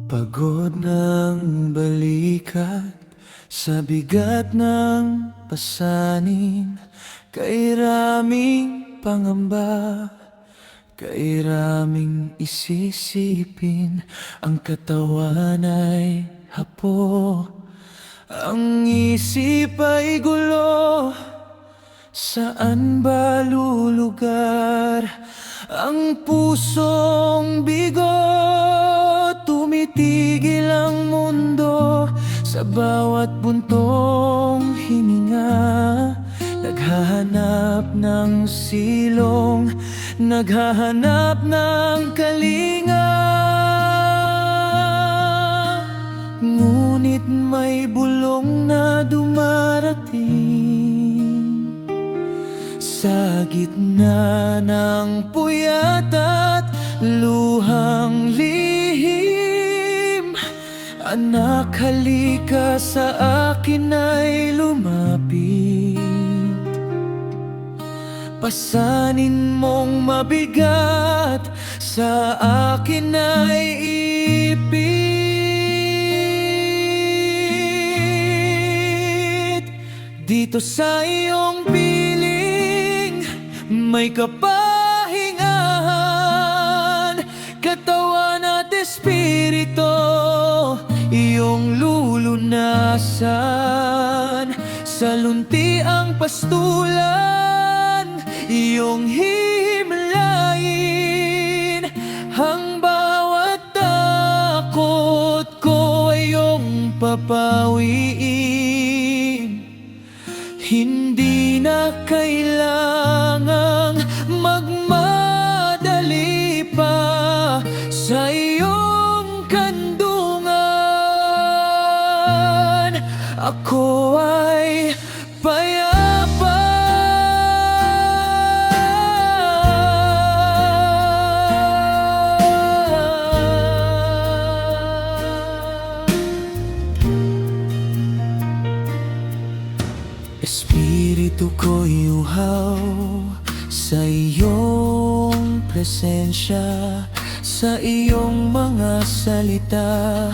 Pagod ng balikat sa bigat ng pasanin, kay raming pangamba, kay raming isisipin. Ang katawan ay hapo, ang isip ay gulo. Saan ba lulugar ang pusong bigo? Tumitigil ang mundo sa bawat buntong hininga. Naghahanap ng silong, naghahanap ng kalinga. Ngunit may bulong na dumarating sa gitna ng puyat at luhang lihim. Anak, halika sa akin ay lumapit. Pasanin mong mabigat, sa akin ay ipit. Dito sa iyong piling may kapahingahan, katawan at espiritu, iyong lulunasan. Sa lunti ang pastulan, iyong hihimlayin. Ang bawat takot ko ay iyong papawiin. Hindi na kailangang magmadali pa sa iyong kandungan. Ako ay payapa. Espiritu ko'y uhaw sa iyong presensya, sa iyong mga salita.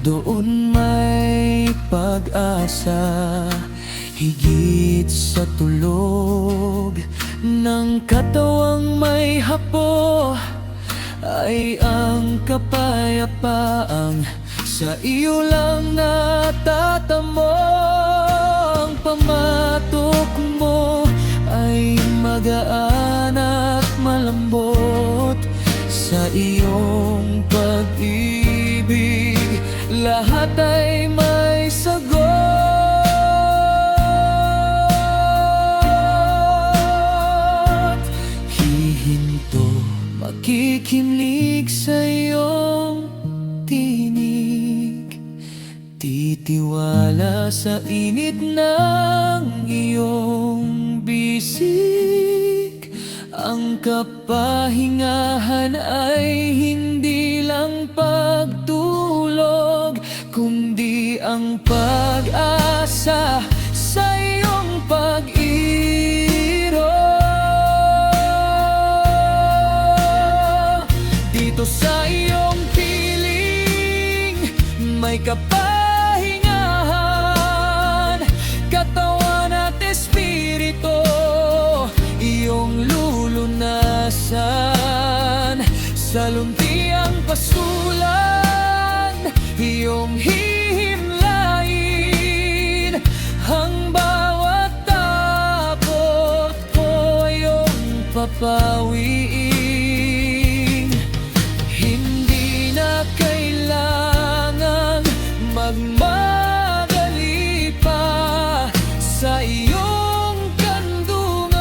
Doon may pag-asa, higit sa tulog ng katawang may hapo, ay ang kapayapaang sa iyo lang natatamo. Ang pamatok mo ay magaan at malambot. Sa iyong pag-ibig lahat ay may sagot. Hihinto, makikimlig sa iyong tinig, titiwala sa init ng iyong bisig. Ang kapahingahan ay hindi lang pagtulog, kundi ang pag-asa sa iyong pag-iro. Dito sa iyong piling may kapahingahan, katawan at espiritu, iyong lulunasan. Sa lunti ang pasulan, iyong hihimlayin. Ang bawat takot ko iyong papawiin. Hindi na kailangang magmadali pa sa iyong kandungan.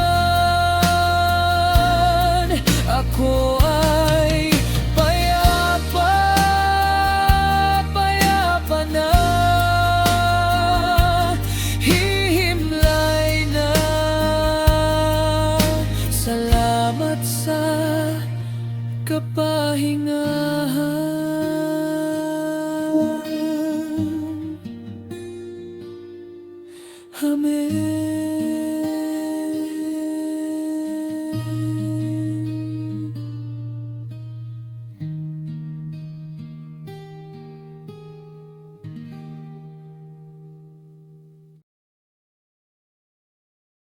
Ako ay payapa, payapa na, hihimlay na. Salamat sa kapahingahan. Amen.